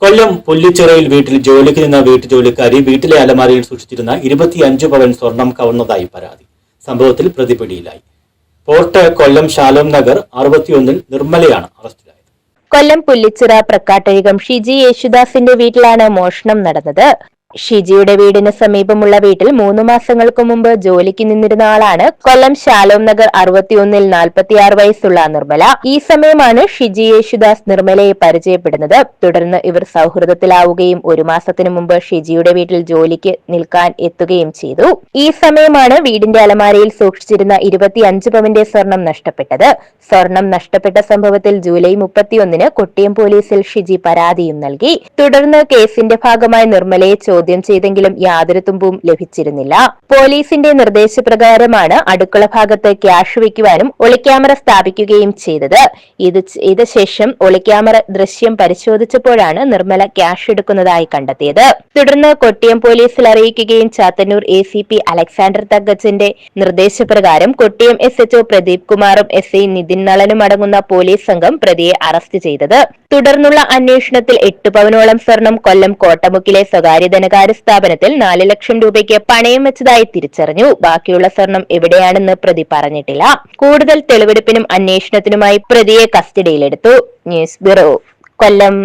കൊല്ലം പുല്ലിച്ചിറയിൽ വീട്ടിൽ ജോലിക്ക് നിന്ന വീട്ടുജോലിക്കാരി വീട്ടിലെ അലമാരയിൽ സൂക്ഷിച്ചിരുന്ന 25 പവൻ സ്വർണം കവർന്നതായി പരാതി. സംഭവത്തിൽ പ്രതി പിടിയിലായി. പോർട്ട് കൊല്ലം ശാലോം നഗർ 61 നിർമ്മലയാണ് അറസ്റ്റിലായത്. കൊല്ലം പുല്ലിച്ചിറ പ്രക്കാട്ടഴികം ഷിജി യേശുദാസിന്റെ വീട്ടിലാണ് മോഷണം നടന്നത്. ഷിജിയുടെ വീടിന് സമീപമുള്ള വീട്ടിൽ 3 മാസങ്ങൾക്ക് മുമ്പ് ജോലിക്ക് നിന്നിരുന്ന ആളാണ് കൊല്ലം ശാലോം നഗർ 61 46 വയസ്സുള്ള നിർമ്മല. ഈ സമയമാണ് ഷിജി യേശുദാസ് നിർമ്മലയെ പരിചയപ്പെടുന്നത്. തുടർന്ന് ഇവർ സൗഹൃദത്തിലാവുകയും 1 മാസത്തിനു മുമ്പ് ഷിജിയുടെ വീട്ടിൽ ജോലിക്ക് നിൽക്കാൻ എത്തുകയും ചെയ്തു. ഈ സമയമാണ് വീടിന്റെ അലമാരയിൽ സൂക്ഷിച്ചിരുന്ന 25 പവന്റെ സ്വർണം നഷ്ടപ്പെട്ടത്. സ്വർണം നഷ്ടപ്പെട്ട സംഭവത്തിൽ ജൂലൈ 31 കൊട്ടിയം പോലീസിൽ ഷിജി പരാതിയും നൽകി. തുടർന്ന് കേസിന്റെ ഭാഗമായി നിർമ്മലയെ ചോദ്യം ചെയ്തെങ്കിലും യാതൊരു തുമ്പും ലഭിച്ചിരുന്നില്ല. പോലീസിന്റെ നിർദ്ദേശപ്രകാരമാണ് അടുക്കള ഭാഗത്ത് ക്യാഷ് വയ്ക്കുവാനും ഒളിക്യാമറ സ്ഥാപിക്കുകയും ചെയ്തത്. ഇത് ശേഷം ഒളിക്യാമറ ദൃശ്യം പരിശോധിച്ചപ്പോഴാണ് നിർമ്മല ക്യാഷ് എടുക്കുന്നതായി കണ്ടെത്തിയത്. തുടർന്ന് കൊട്ടിയം പോലീസിൽ അറിയിക്കുകയും ചാത്തന്നൂർ ACP അലക്സാണ്ടർ തങ്കച്ചന്റെ നിർദ്ദേശപ്രകാരം കൊട്ടിയം SHO പ്രദീപ് കുമാറും SI നിതിൻ നളനും അടങ്ങുന്ന പോലീസ് സംഘം പ്രതിയെ അറസ്റ്റ് ചെയ്തത്. തുടർന്നുള്ള അന്വേഷണത്തിൽ 8 പവനോളം സ്വർണം കൊല്ലം കോട്ടമുക്കിലെ സ്വകാര്യ ധനകാര്യ സ്ഥാപനത്തിൽ 4 ലക്ഷം രൂപയ്ക്ക് പണയം വെച്ചതായി തിരിച്ചറിഞ്ഞു. ബാക്കിയുള്ള സ്വർണം എവിടെയാണെന്ന് പ്രതി പറഞ്ഞിട്ടില്ല. കൂടുതൽ തെളിവെടുപ്പിനും അന്വേഷണത്തിനുമായി പ്രതിയെ കസ്റ്റഡിയിലെടുത്തു. ന്യൂസ് ബ്യൂറോ, കൊല്ലം.